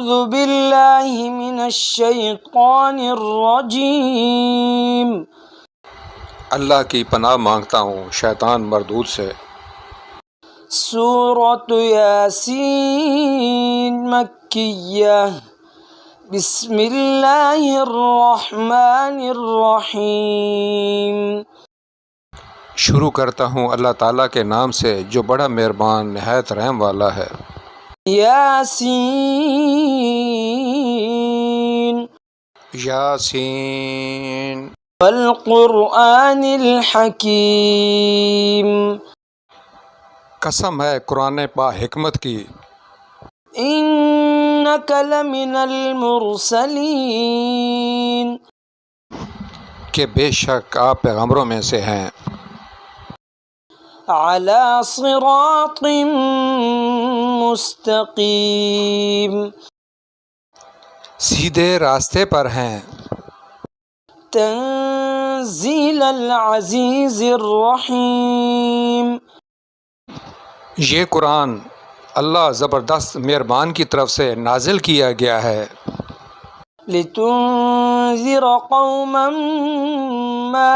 أعوذ بالله من الشيطان الرجيم اللہ کی پناہ مانگتا ہوں شیطان مردود سے۔ سورة یاسین مکیہ بسم اللہ الرحمن الرحیم۔ شروع کرتا ہوں اللہ تعالیٰ کے نام سے جو بڑا مہربان نہایت رحم والا ہے۔ یاسین یاسین والقرآن الحکیم۔ قسم ہے قرآن با حکمت کی۔ انک لمن المرسلین، کہ بے شک آپ پیغمبروں میں سے ہیں۔ علی صراط مستقیم، سیدھے راستے پر ہیں۔ تنزیل العزیز الرحیم، یہ قرآن اللہ زبردست مہربان کی طرف سے نازل کیا گیا ہے۔ لتنذر قوما ما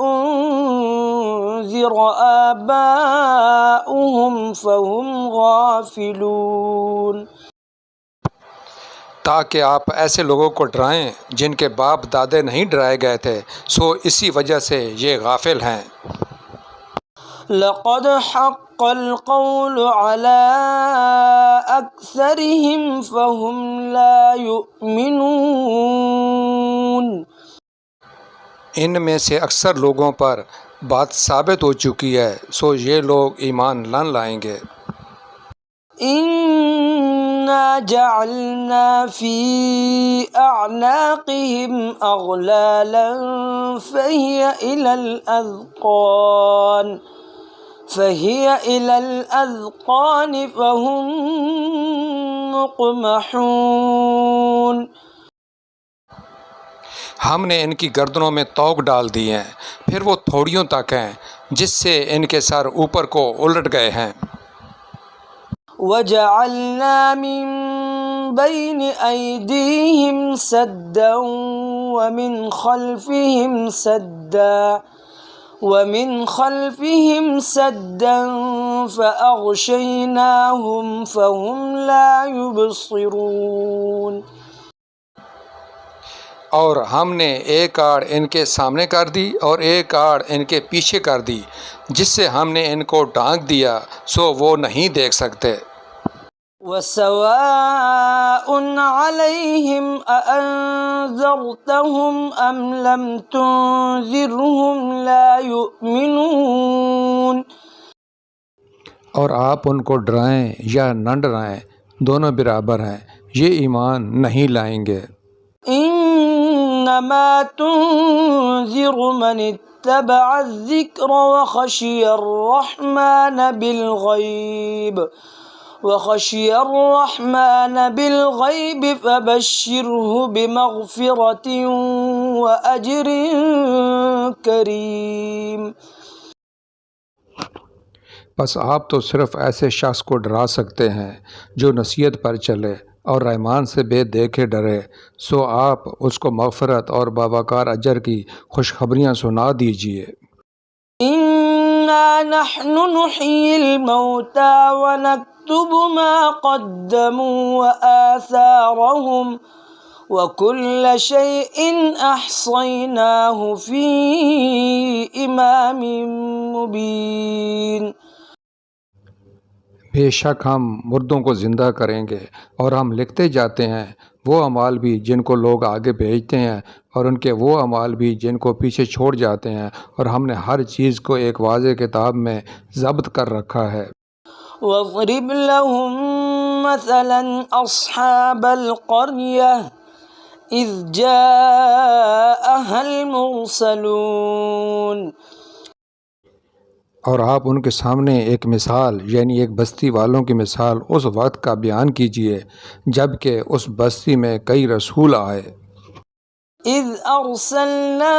انذر آباؤهم فهم غافلون، تاکہ آپ ایسے لوگوں کو ڈرائیں جن کے باپ دادے نہیں ڈرائے گئے تھے، سو اسی وجہ سے یہ غافل ہیں۔ لقد حق القول على أكثرهم فهم لا يؤمنون، ان میں سے اکثر لوگوں پر بات ثابت ہو چکی ہے، سو یہ لوگ ایمان نہ لائیں گے۔ إنا جعلنا في أعناقهم أغلالا فهي إلى الأذقان فهم مقمحون، ہم نے ان کی گردنوں میں توق ڈال دی ہیں، پھر وہ تھوڑیوں تک ہیں جس سے ان کے سر اوپر کو الٹ گئے ہیں۔ وجعلنا من بين أيديهم سدا ومن خلفهم سدا فأغشيناهم فهم لا يبصرون، اور ہم نے ایک آڑ ان کے سامنے کر دی اور ایک آڑ ان کے پیچھے کر دی، جس سے ہم نے ان کو ڈھانک دیا سو وہ نہیں دیکھ سکتے۔ وسواء عليهم أأنذرتهم أم لم تنذرهم لا يؤمنون، اور آپ ان کو ڈرائیں یا نہ ڈرائیں دونوں برابر ہیں، یہ ایمان نہیں لائیں گے۔ انما تنذر من اتبع الذکر وخشی الرحمن بالغیب فبشره بمغفرة وأجر کریم۔ بس آپ تو صرف ایسے شخص کو ڈرا سکتے ہیں جو نصیحت پر چلے اور رحمان سے بے دیکھے ڈرے، سو آپ اس کو مغفرت اور باوقار اجر کی خوشخبریاں سنا دیجیے۔ انا نحن نحيي الموتى ونكتب ما قدموا وآثارهم وكل شيء أحصيناه في إمام مبين، بے شک ہم مردوں کو زندہ کریں گے اور ہم لکھتے جاتے ہیں وہ اعمال بھی جن کو لوگ آگے بھیجتے ہیں اور ان کے وہ اعمال بھی جن کو پیچھے چھوڑ جاتے ہیں، اور ہم نے ہر چیز کو ایک واضح کتاب میں ضبط کر رکھا ہے۔ واضرب لهم مثلا أصحاب القرية إذ جاءها المرسلون، اور آپ ان کے سامنے ایک مثال یعنی ایک بستی والوں کی مثال اس وقت کا بیان کیجیے جب کہ اس بستی میں کئی رسول آئے۔ إذ أرسلنا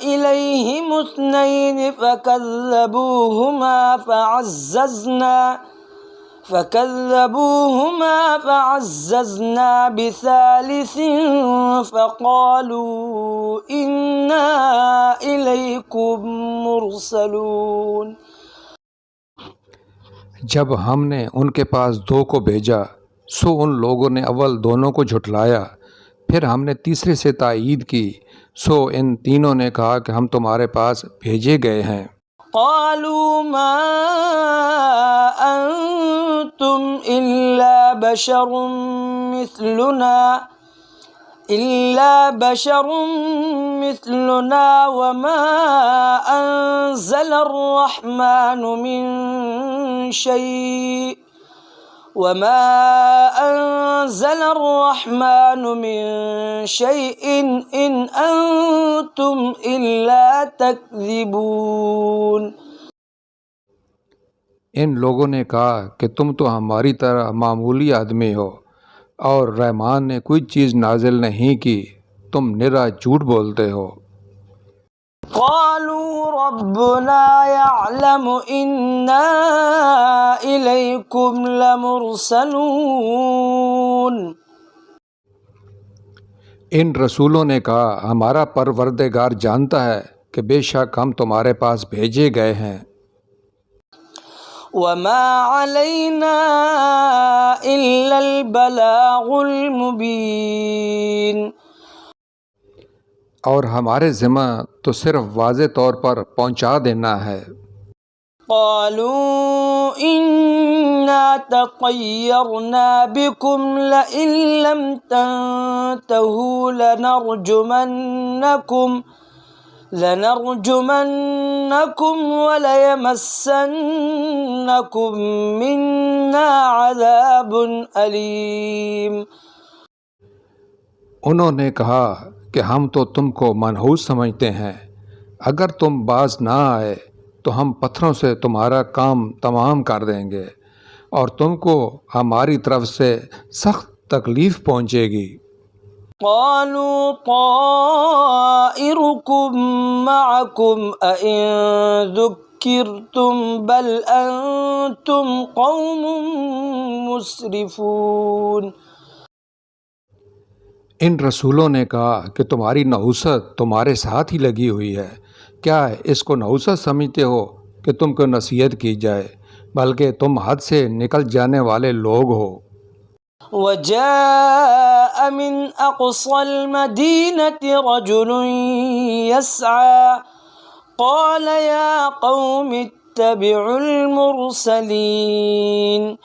إليهم 2 فكذبوهما فكذبوهما فعززنا بثالث فقالوا إنا إليكم مرسلون. جب ہم نے ان کے پاس دو کو بھیجا سو ان لوگوں نے اول دونوں کو جھٹلایا، پھر ہم نے تیسرے سے تائید کی سو ان تینوں نے کہا کہ ہم تمہارے پاس بھیجے گئے ہیں. قالوا ما أنتم إلا بشر مثلنا وما أنزل الرحمن من شيء إن أنتم إلا تكذبون. ان لوگوں نے کہا کہ تم تو ہماری طرح معمولی آدمی ہو اور رحمان نے کوئی چیز نازل نہیں کی، تم نرا جھوٹ بولتے ہو. قالوا ربنا يعلم إنا إليكم لمرسلون. ان رسولوں نے کہا ہمارا پروردگار جانتا ہے کہ بے شک ہم تمہارے پاس بھیجے گئے ہیں. وما علينا إلا البلاغ المبين. اور ہمارے ذمہ تو صرف واضح طور پر پہنچا دینا ہے. قالوا إنا تطيرنا بكم لئن لم تنتهوا لنرجمنكم وليمسنكم منا عذاب أليم. انہوں نے کہا کہ ہم تو تم کو منحوس سمجھتے ہیں، اگر تم باز نہ آئے تو ہم پتھروں سے تمہارا کام تمام کر دیں گے اور تم کو ہماری طرف سے سخت تکلیف پہنچے گی. قالوا طائركم معكم أئن ذكرتم بل أنتم قوم مسرفون. ان رسولوں نے کہا کہ تمہاری نحوست تمہارے ساتھ ہی لگی ہوئی ہے، کیا اس کو نحوست سمجھتے ہو کہ تم کو نصیحت کی جائے، بلکہ تم حد سے نکل جانے والے لوگ ہو. وجاء من أقصى المدينة رجل يسعى قال يا قوم اتبعوا المرسلين.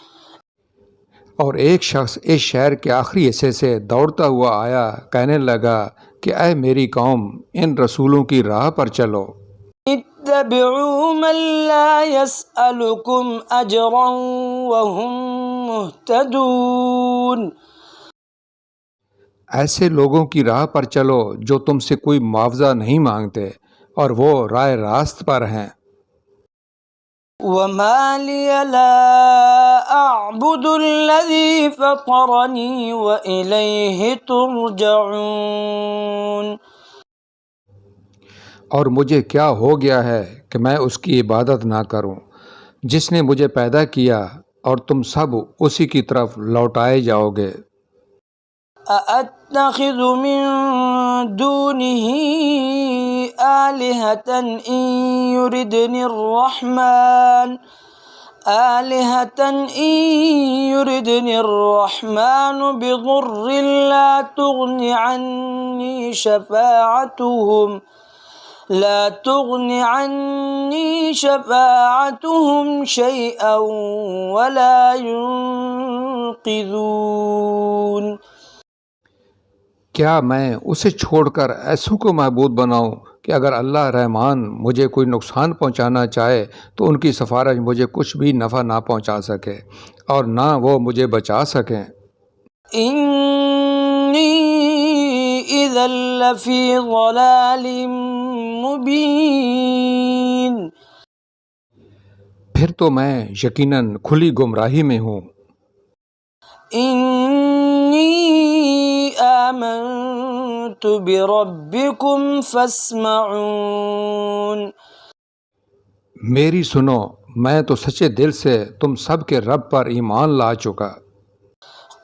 اور ایک شخص اس شہر کے آخری حصے سے دوڑتا ہوا آیا، کہنے لگا کہ اے میری قوم، ان رسولوں کی راہ پر چلو. اتبعوا من لا يسألكم أجرا وهم مهتدون. ایسے لوگوں کی راہ پر چلو جو تم سے کوئی معاوضہ نہیں مانگتے اور وہ راہ راست پر ہیں. وما لي لا أعبد الذي فطرني وإليه ترجعون. اور مجھے کیا ہو گیا ہے کہ میں اس کی عبادت نہ کروں جس نے مجھے پیدا کیا اور تم سب اسی کی طرف لوٹائے جاؤ گے. أأتخذ من دونه آلهة إن يردني الرحمن بضر لا تغن عني شفاعتهم شيئا ولا ينقذون. کیا میں اسے چھوڑ کر ایسوں کو معبود بناؤں کہ اگر اللہ رحمان مجھے کوئی نقصان پہنچانا چاہے تو ان کی سفارش مجھے کچھ بھی نفع نہ پہنچا سکے اور نہ وہ مجھے بچا سکیں. انی اذا لفی ضلال مبین. پھر تو میں یقیناً کھلی گمراہی میں ہوں. انی آمنت بربکم فاسمعون. میری سنو، میں تو سچے دل سے تم سب کے رب پر ایمان لا چکا۔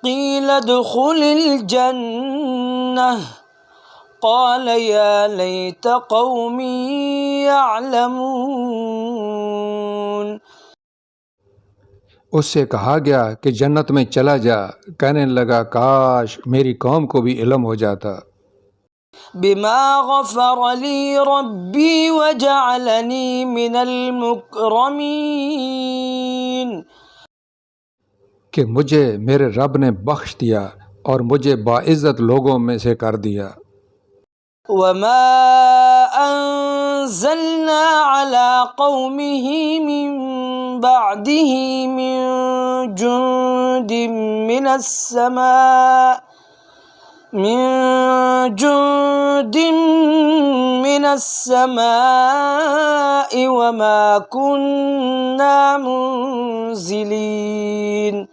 قیل ادخل الجنہ قال یا لیت قومی یعلمون۔ اس سے کہا گیا کہ جنت میں چلا جا، کہنے لگا کاش میری قوم کو بھی علم ہو جاتا۔ بما غفر لی ربی وجعلنی من المکرمین، کہ مجھے میرے رب نے بخش دیا اور مجھے باعزت لوگوں میں سے کر دیا۔ وما انزلنا على قومه من بعده من جند من السماء وما كنا منزلين۔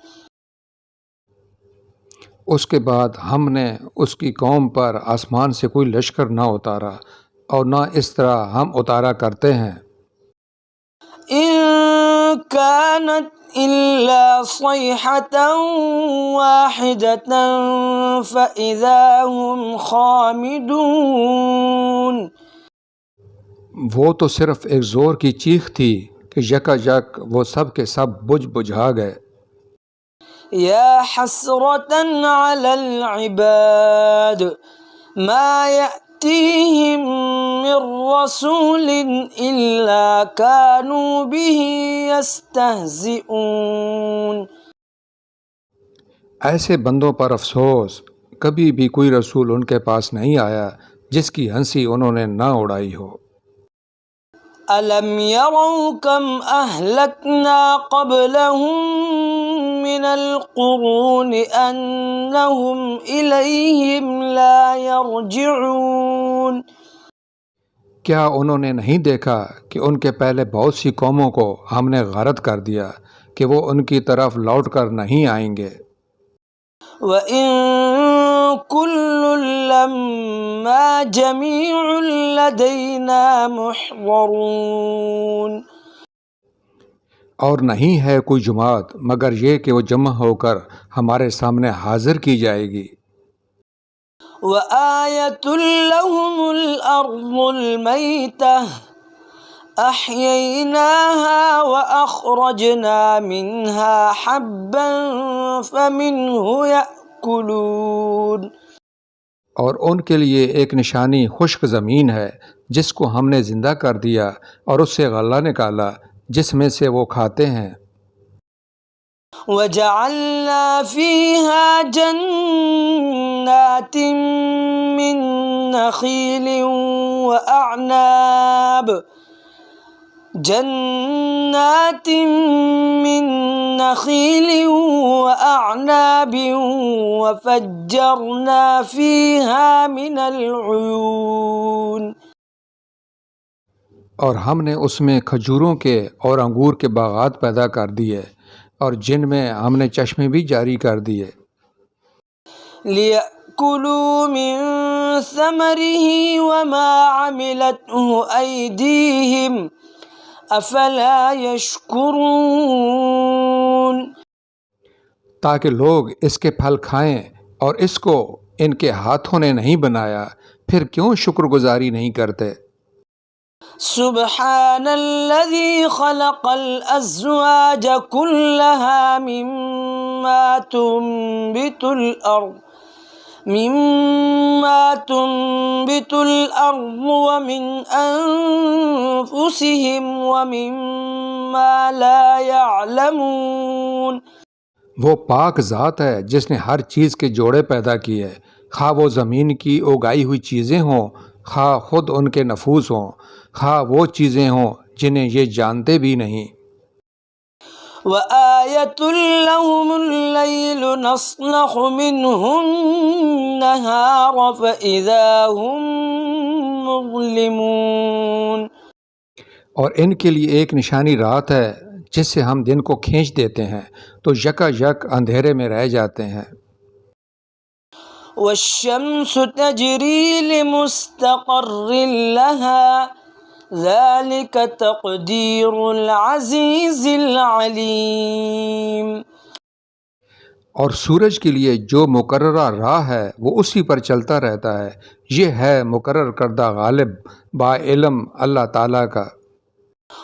اس کے بعد ہم نے اس کی قوم پر آسمان سے کوئی لشکر نہ اتارا اور نہ اس طرح ہم اتارا کرتے ہیں۔ إن كانت إلا صيحة واحدة فإذا هم خامدون۔ وہ تو صرف ایک زور کی چیخ تھی کہ یکا یک وہ سب کے سب بجھا گئے۔ يا حسرة على العباد ما يأتيهم من رسول إلا كانوا به يستهزئون۔ ایسے بندوں پر افسوس، کبھی بھی کوئی رسول ان کے پاس نہیں آیا جس کی ہنسی انہوں نے نہ اڑائی ہو۔ أَلَمْ يَرَوْا كَمْ أَهْلَكْنَا قَبْلَهُمْ مِنَ الْقُرُونِ أَنَّهُمْ إِلَيْهِمْ لَا يَرْجِعُونَ۔ کیا انہوں نے نہیں دیکھا کہ ان کے پہلے بہت سی قوموں کو ہم نے غارت کر دیا کہ وہ ان کی طرف لوٹ کر نہیں آئیں گے۔ وَإِن كُلٌّ لَّمَّا جَمِيعٌ لَّدَيْنَا مُحْضَرُونَ۔ اور نہیں ہے کوئی جماعت مگر یہ کہ وہ جمع ہو کر ہمارے سامنے حاضر کی جائے گی۔ وَآيَةٌ لَّهُمُ الْأَرْضُ الْمَيْتَةُ أَحْيَيْنَاهَا وَأَخْرَجْنَا مِنْهَا حَبًّا فَمِنْهُ يَأْكُلُونَ۔ اور ان کے لیے ایک نشانی خشک زمین ہے جس کو ہم نے زندہ کر دیا اور اس سے غلہ نکالا جس میں سے وہ کھاتے ہیں۔ وَجَعَلْنَا فِيهَا جَنَّاتٍ مِّن نَّخِيلٍ وَأَعْنَابٍ وَفَجَّرْنَا فِيهَا مِنَ الْعُيُونِ۔ اور ہم نے اس میں کھجوروں کے اور انگور کے باغات پیدا کر دیے اور جن میں ہم نے چشمے بھی جاری کر دیے۔ لِيَأْكُلُوا مِن ثَمَرِهِ وَمَا عَمِلَتْهُ أَيْدِيهِمْ أَفَلَا يَشْكُرُونَ۔ تاکہ لوگ اس کے پھل کھائیں اور اس کو ان کے ہاتھوں نے نہیں بنایا، پھر کیوں شکر گزاری نہیں کرتے؟ سبحان الذي خلق الأزواج كلها مما تنبت الأرض ومن أنفسهم ومما لا يعلمون۔ وہ پاک ذات ہے جس نے ہر چیز کے جوڑے پیدا کیے، خواہ وہ زمین کی اگائی ہوئی چیزیں ہوں، خواہ خود ان کے نفوس ہوں، خواہ وہ چیزیں ہوں جنہیں یہ جانتے بھی نہیں۔ وَآيَةٌ لَّهُمُ اللَّيْلُ نَسْلَخُ مِنْهُ النَّهَارَ فَإِذَا هُم مُظْلِمُونَ۔ اور ان کے لیے ایک نشانی رات ہے جس سے ہم دن کو کھینچ دیتے ہیں تو یکا یک اندھیرے میں رہ جاتے ہیں۔ وَالشَّمْسُ تَجْرِي لِمُسْتَقَرٍّ لَّهَا ذلك تقدیر العزیز العلیم. اور سورج کے لیے جو مقررہ راہ ہے وہ اسی پر چلتا رہتا ہے، یہ ہے مقرر کردہ غالب با علم اللہ تعالیٰ کا.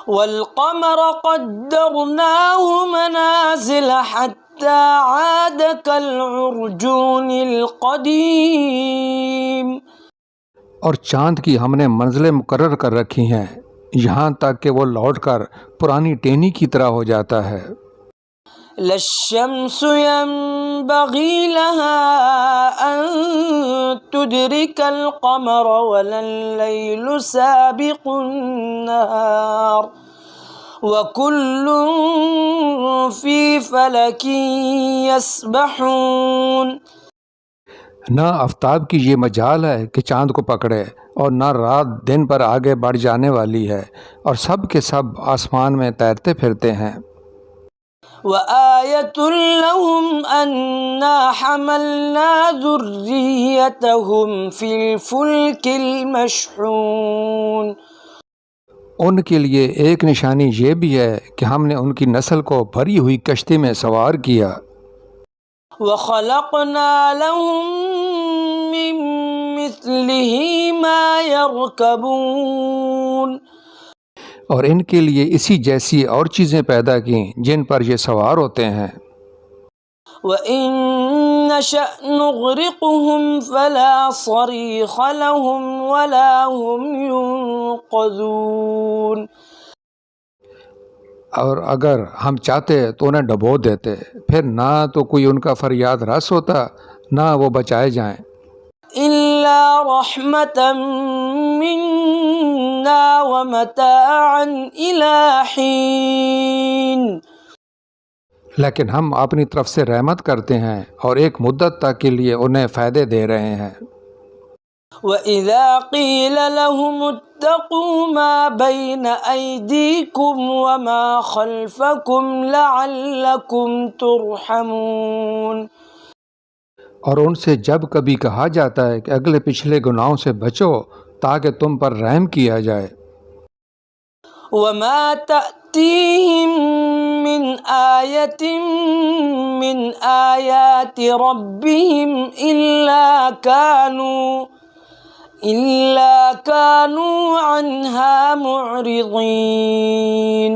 والقمر قدرناه منازل حتى عاد كالعرجون القديم. اور چاند کی ہم نے منزلیں مقرر کر رکھی ہیں یہاں تک کہ وہ لوٹ کر پرانی ٹینی کی طرح ہو جاتا ہے. لا الشمس ينبغي لها أن تدرك القمر ولا الليل سابق النهار وكل في فلك يسبحون. نہ آفتاب کی یہ مجال ہے کہ چاند کو پکڑے اور نہ رات دن پر آگے بڑھ جانے والی ہے، اور سب کے سب آسمان میں تیرتے پھرتے ہیں. وآية لهم أنا حملنا ذريتهم في الفلك المشحون. ان کے لیے ایک نشانی یہ بھی ہے کہ ہم نے ان کی نسل کو بھری ہوئی کشتی میں سوار کیا. وخلقنا لهم من مثله ما يركبون. اور ان کے لیے اسی جیسی اور چیزیں پیدا کیں جن پر یہ سوار ہوتے ہیں. وَإِن نَّشَأْ نُغْرِقْهُمْ فَلَا صَرِيخَ لَهُمْ وَلَا هُمْ يُنقَذُونَ. اور اگر ہم چاہتے تو انہیں ڈبو دیتے، پھر نہ تو کوئی ان کا فریاد رس ہوتا نہ وہ بچائے جائیں. إِلَّا رَحْمَةً مِّنَّا وَمَتَاعًا إِلَىٰ حِينٍ. لیکن ہم اپنی طرف سے رحمت کرتے ہیں اور ایک مدت تک کے لیے انہیں فائدے دے رہے ہیں. وَإِذَا قِيلَ لَهُمُ اتَّقُوا مَا بَيْنَ أَيْدِيكُمْ وَمَا خَلْفَكُمْ لَعَلَّكُمْ تُرْحَمُونَ. اور ان سے جب کبھی کہا جاتا ہے کہ اگلے پچھلے گناہوں سے بچو تاکہ تم پر رحم کیا جائے. وَمَا تَأْتِيهِم مِّنْ آيَةٍ مِّنْ آيَاتِ رَبِّهِمْ إِلَّا كَانُوا عَنْهَا مُعْرِضِينَ.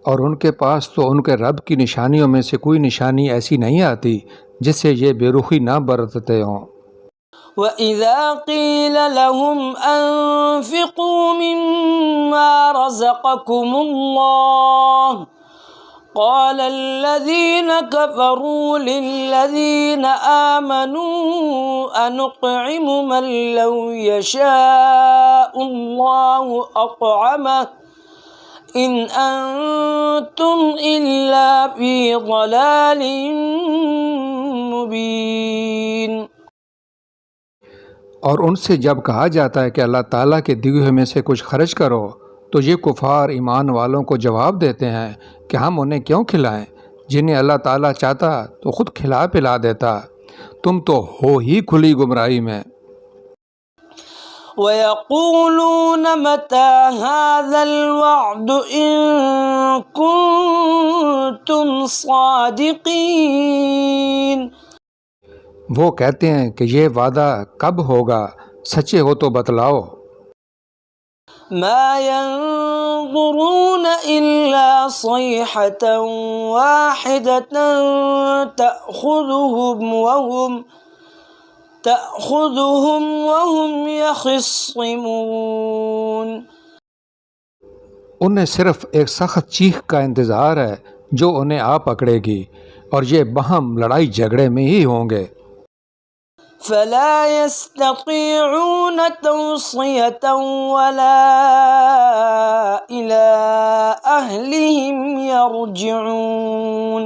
اور ان کے پاس تو ان کے رب کی نشانیوں میں سے کوئی نشانی ایسی نہیں آتی جس سے یہ بے رخی نہ برتتے ہوں. وَإِذَا قِيلَ لَهُمْ أَنفِقُوا مِمَّا رَزَقَكُمُ اللَّهُ قَالَ الَّذِينَ كَفَرُوا لِلَّذِينَ آمَنُوا أَنُطْعِمُ مَن لَّوْ يَشَاءُ اللَّهُ أَطْعَمَهُ إِنْ أَنتُمْ إِلَّا فِي ضَلَالٍ مُّبِينٍ. اور ان سے جب کہا جاتا ہے کہ اللہ تعالیٰ کے دیے ہوئے میں سے کچھ خرچ کرو تو یہ کفار ایمان والوں کو جواب دیتے ہیں کہ ہم انہیں کیوں کھلائیں، جنہیں اللہ تعالیٰ چاہتا تو خود کھلا پلا دیتا، تم تو ہو ہی کھلی گمراہی میں. وَيَقُولُونَ مَتَىٰ هَٰذَا الْوَعْدُ إِن كُنتُمْ صَادِقِينَ. وہ کہتے ہیں کہ یہ وعدہ کب ہوگا، سچے ہو تو بتلاؤ. مَا يَنظُرُونَ إِلَّا صَيْحَةً وَاحِدَةً تَأْخُذُهُمْ وَهُمْ يَخِصِّمُونَ. انہیں صرف ایک سخت چیخ کا انتظار ہے جو انہیں آ پکڑے گی، اور یہ باہم لڑائی جھگڑے میں ہی ہوں گے. فَلَا يَسْتَطِيعُونَ تَوْصِيَةً وَلَا إِلَىٰ أَهْلِهِمْ يَرْجِعُونَ.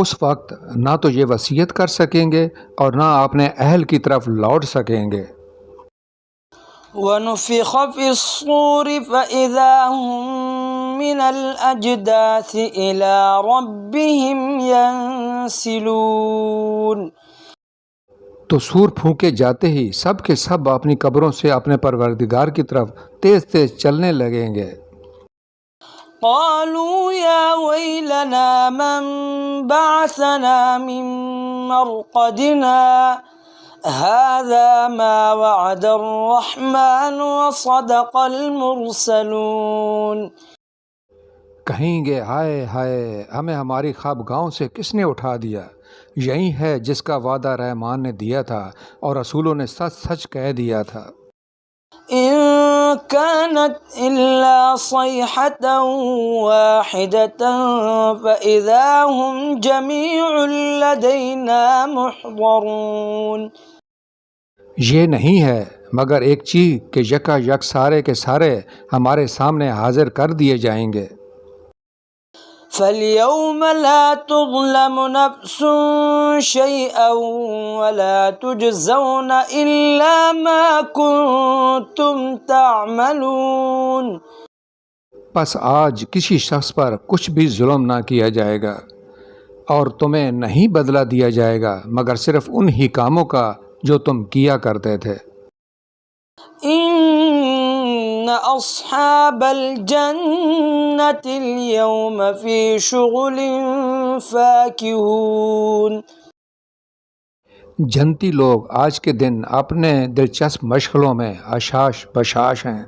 اس وقت نہ تو یہ وصیت کر سکیں گے اور نہ اپنے اہل کی طرف لوٹ سکیں گے. وَنُفِخَ فِي الصُّورِ فَإِذَا هُم مِّنَ الْأَجْدَاثِ إِلَىٰ رَبِّهِمْ يَنسِلُونَ. تو سور پھونکے جاتے ہی سب کے سب اپنی قبروں سے اپنے پروردگار کی طرف تیز تیز چلنے لگیں گے۔ قالوا يا ويلنا من بعثنا من مرقدنا هذا ما وعد الرحمن وصدق المرسلون۔ کہیں گے ہائے ہائے، ہمیں ہماری خوابگاہوں سے کس نے اٹھا دیا؟ یہی ہے جس کا وعدہ رحمان نے دیا تھا اور رسولوں نے سچ سچ کہہ دیا تھا۔ إن كانت إلا صيحة واحدة فإذا هم جميع لدينا محضرون۔ یہ نہیں ہے مگر ایک چیز کہ یکا یک سارے کے سارے ہمارے سامنے حاضر کر دیے جائیں گے۔ فاليوم لا تظلم نفس شيئا ولا تجزون إلا ما كنتم تعملون۔ پس آج کسی شخص پر کچھ بھی ظلم نہ کیا جائے گا اور تمہیں نہیں بدلہ دیا جائے گا مگر صرف ان ہی کاموں کا جو تم کیا کرتے تھے۔ إن أصحاب الجنة اليوم في شغل فاكهون۔ جنتی لوگ آج کے دن اپنے دلچسپ مشغلوں میں اشاش بشاش ہیں۔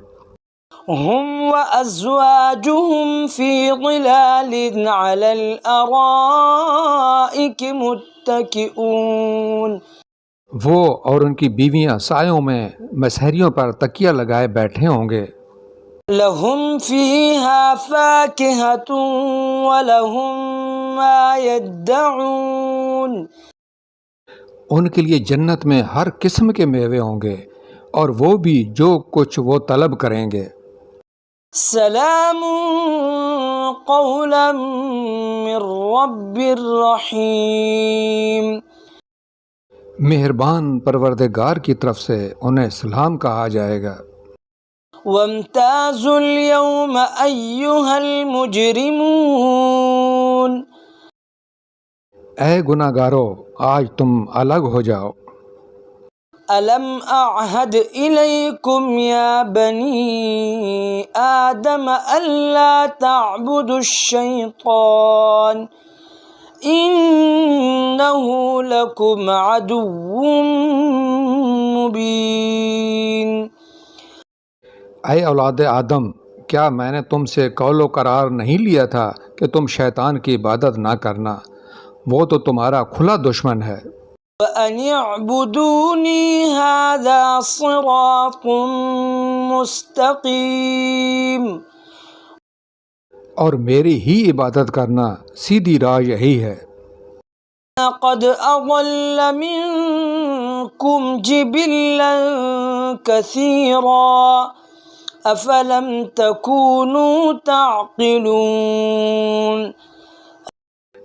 هم وأزواجهم في ظلال على الأرائك متكئون۔ وہ اور ان کی بیویاں سایوں میں مسہریوں پر تکیہ لگائے بیٹھے ہوں گے۔ لهم فيها فاكهة ولهم ما يدعون۔ ان کے لیے جنت میں ہر قسم کے میوے ہوں گے اور وہ بھی جو کچھ وہ طلب کریں گے۔ سلام قولا من رب الرحیم۔ مہربان پروردگار کی طرف سے انہیں سلام کہا جائے گا۔ وامتازوا اليوم أيها المجرمون۔ اے گناہگارو، آج تم الگ ہو جاؤ۔ ألم أعهد إليكم يا بني آدم ألا تعبدوا الشيطان إنه لكم عدو مبين۔ اے اولاد آدم، کیا میں نے تم سے قول و قرار نہیں لیا تھا کہ تم شیطان کی عبادت نہ کرنا؟ وہ تو تمہارا کھلا دشمن ہے۔ وَأَنِ اعْبُدُونِي هَذَا صِرَاطٌ مُسْتَقِيمٌ۔ اور میری ہی عبادت کرنا سیدھی راہ یہی ہے۔ قَدْ أَضَلَّ مِنكُمْ جِبِلًّا كَثِيرًا أَفَلَمْ تَكُونُوا تَعْقِلُونَ۔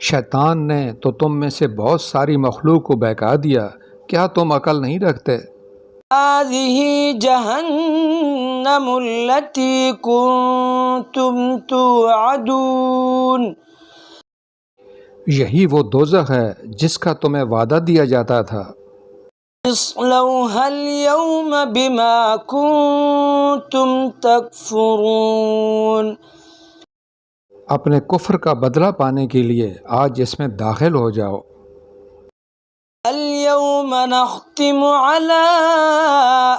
شیطان نے تو تم میں سے بہت ساری مخلوق کو بہکا دیا، کیا تم عقل نہیں رکھتے؟ هذه جهنم التي كنتم توعدون۔ یہی وہ دوزخ ہے جس کا تمہیں وعدہ دیا جاتا تھا۔ اصلوها اليوم بما كنتم تكفرون۔ اپنے کفر کا بدلہ پانے کے لیے آج اس میں داخل ہو جاؤ۔ اليوم نختم على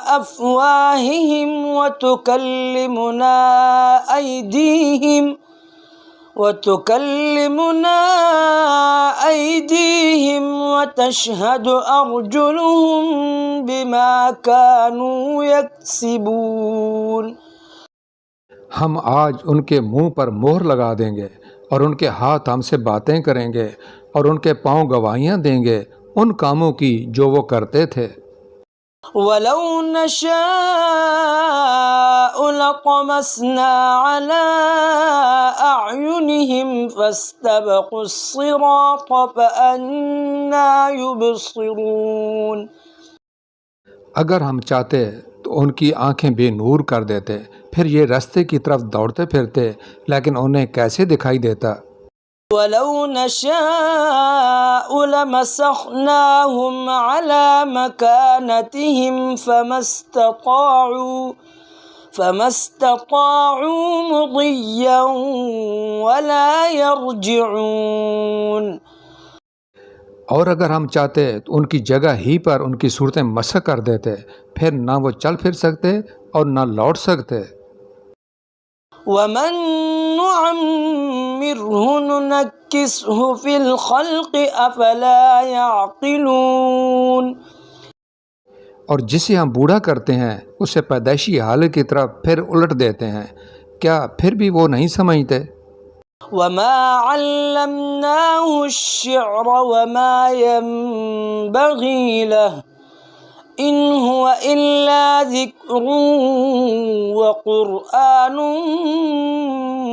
أفواههم وتكلمنا أيديهم وتشهد أرجلهم بما كانوا يكسبون۔ ہم آج ان کے منہ پر مہر لگا دیں گے اور ان کے ہاتھ ہم سے باتیں کریں گے اور ان کے پاؤں گواہیاں دیں گے ان کاموں کی جو وہ کرتے تھے۔ وَلَوْ نَشَاءُ لَطَمَسْنَا عَلَىٰ أَعْيُنِهِمْ فَاسْتَبَقُوا الصِّرَاطَ فَأَنَّىٰ يُبْصِرُونَ۔ اگر ہم چاہتے تو ان کی آنکھیں بے نور کر دیتے، پھر یہ رستے کی طرف دوڑتے پھرتے، لیکن انہیں کیسے دکھائی دیتا؟ ولو نشاء لمسخناهم على مكانتهم فما استطاعوا مضيا ولا يرجعون. اور اگر ہم چاہتے تو ان کی جگہ ہی پر ان کی صورتیں مسح کر دیتے، پھر نہ وہ چل پھر سکتے اور نہ لوٹ سکتے. ومن نعمره ننكسه في الخلق افلا يعقلون. اور جسے ہم بوڑھا کرتے ہیں اسے پیدائشی حالت کی طرف پھر الٹ دیتے ہیں، کیا پھر بھی وہ نہیں سمجھتے؟ وما علمناه الشعر وما ينبغي له ان هو الا ذکر وقرآن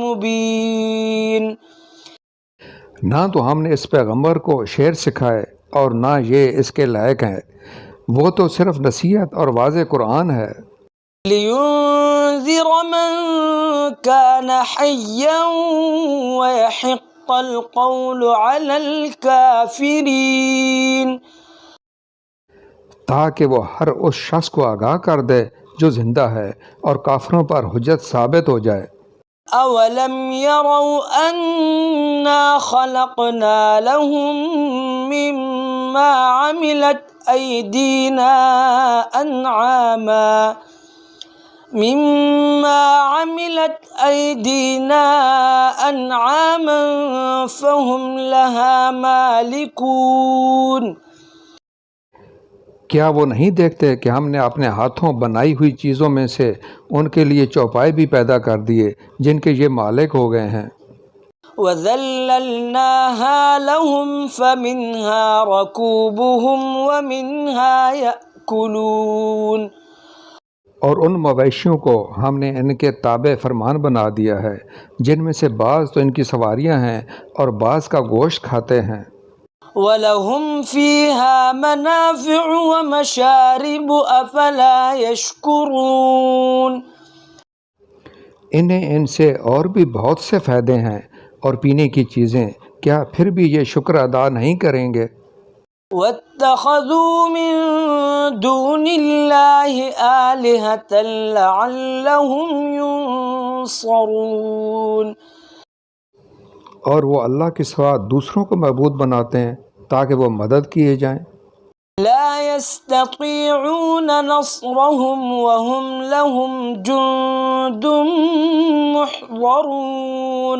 مبین. نہ تو ہم نے اس پیغمبر کو شعر سکھائے اور نہ یہ اس کے لائق ہے، وہ تو صرف نصیحت اور واضح قرآن ہے. لِيُنذِرَ مَن كَانَ حَيًّا وَيَحِقَّ الْقَوْلُ عَلَى الْكَافِرِينَ. تاکہ وہ ہر اس شخص کو آگاہ کر دے جو زندہ ہے اور کافروں پر حجت ثابت ہو جائے. أَوَلَمْ يَرَوْا أَنَّا خَلَقْنَا لَهُم مِّمَّا عَمِلَتْ أَيْدِينَا أَنْعَامًا فَهُمْ لَهَا مَالِكُونَ. کیا وہ نہیں دیکھتے کہ ہم نے اپنے ہاتھوں بنائی ہوئی چیزوں میں سے ان کے لیے چوپائے بھی پیدا کر دیے جن کے یہ مالک ہو گئے ہیں. وَذَلَّلْنَاهَا لَهُمْ فَمِنْهَا رَكُوبُهُمْ وَمِنْهَا يَأْكُلُونَ. اور ان مویشیوں کو ہم نے ان کے تابع فرمان بنا دیا ہے جن میں سے بعض تو ان کی سواریاں ہیں اور بعض کا گوشت کھاتے ہیں. وَلَهُمْ فِيهَا مَنَافِعُ وَمَشَارِبُ أَفَلَا يَشْكُرُونَ. انہیں ان سے اور بھی بہت سے فائدے ہیں اور پینے کی چیزیں، کیا پھر بھی یہ شکر ادا نہیں کریں گے؟ وَاتَّخَذُوا مِن دُونِ اللَّهِ آلِهَةً لَعَلَّهُمْ يُنصَرُونَ. اور وہ اللہ کے سوا دوسروں کو معبود بناتے ہیں تاکہ وہ مدد کیے جائیں. لا يستطيعون نصرهم وهم لهم جند محضرون.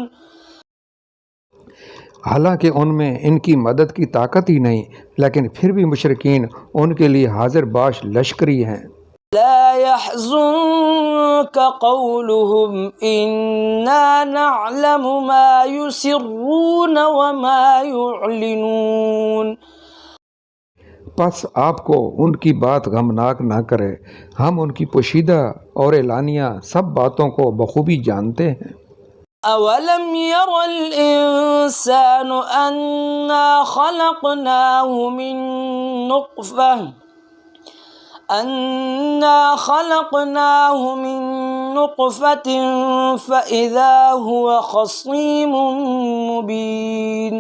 حالانکہ ان میں ان کی مدد کی طاقت ہی نہیں، لیکن پھر بھی مشرکین ان کے لیے حاضر باش لشکری ہیں. لا يحزنك قولهم إنا نعلم ما يسرون وما يعلنون. پس آپ کو ان کی بات غمناک نہ کرے، ہم ان کی پوشیدہ اور اعلانیہ سب باتوں کو بخوبی جانتے ہیں. أَوَلَمْ يَرَ الْإِنسَانُ أَنَّا خَلَقْنَاهُ مِن نُّطْفَةٍ فَإِذَا هُوَ خَصِيمٌ مُّبِينٌ.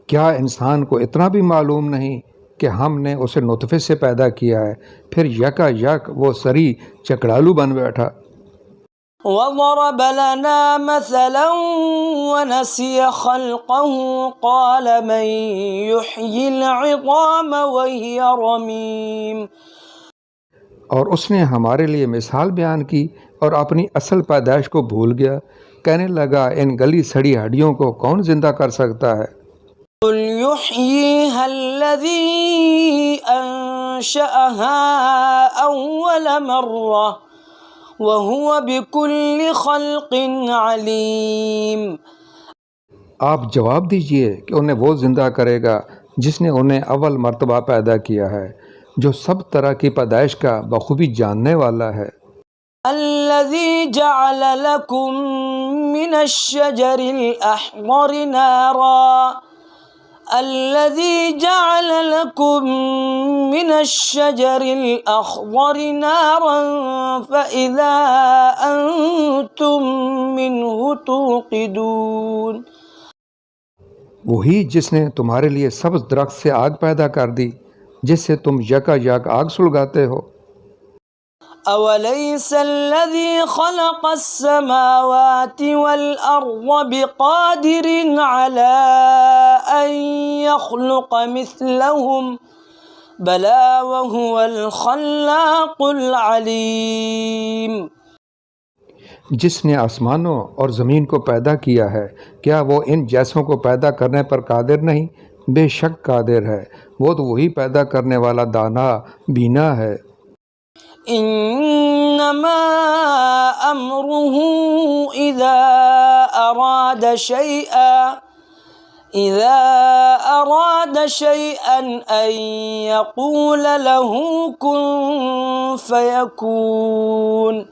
کیا انسان کو اتنا بھی معلوم نہیں کہ ہم نے اسے نطفے سے پیدا کیا ہے، پھر یکا یک وہ سری چکڑالو بن بیٹھا. وَضَرَبَ لَنَا مَثَلًا وَنَسِيَ خَلْقَهُ قَالَ مَن يُحْيِي الْعِظَامَ وَهِيَ رَمِيمٌ. اور اس نے ہمارے لیے مثال بیان کی اور اپنی اصل پیدائش کو بھول گیا، کہنے لگا ان گلی سڑی ہڈیوں کو کون زندہ کر سکتا ہے؟ قُلْ يُحْيِيهَا الَّذِي أَنشَأَهَا أَوَّلَ مَرَّةٍ وَهُوَ بِكُلِّ خَلْقٍ عَلِيمٌ. آپ جواب دیجئے کہ انہیں وہ زندہ کرے گا جس نے انہیں اول مرتبہ پیدا کیا ہے، جو سب طرح کی پیدائش کا بخوبی جاننے والا ہے. الَّذِي جَعَلَ لَكُم مِّنَ الشَّجَرِ الْأَخْضَرِ نَارًا فَإِذَا أَنتُم مِّنْهُ تُوقِدُونَ. وہی جس نے تمہارے لیے سبز درخت سے آگ پیدا کر دی جس سے تم یکا یک آگ سلگاتے ہو۔ أوليس الذي خلق السماوات والأرض بقادر على أن يخلق مثلهم بلى وهو الخلاق العليم۔ جس نے آسمانوں اور زمین کو پیدا کیا ہے کیا وہ ان جیسوں کو پیدا کرنے پر قادر نہیں؟ بے شک قادر ہے، وہ تو وہی پیدا کرنے والا دانا بینا ہے۔ انما امره اذا اراد شيئا ان يقول له كن فيكون۔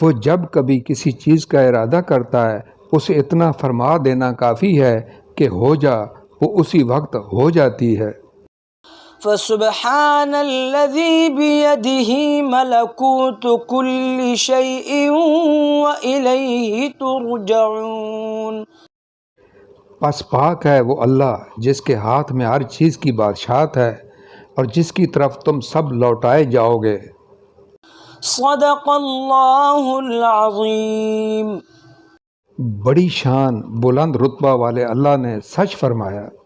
وہ جب کبھی کسی چیز کا ارادہ کرتا ہے اسے اتنا فرما دینا کافی ہے کہ ہو جا، وہ اسی وقت ہو جاتی ہے۔ فسبحان الذي بيده ملكوت كل شيء وإليه ترجعون۔ پس پاک ہے وہ اللہ جس کے ہاتھ میں ہر چیز کی بادشاہت ہے اور جس کی طرف تم سب لوٹائے جاؤ گے۔ صدق اللہ العظیم۔ بڑی شان بلند رتبہ والے اللہ نے سچ فرمایا۔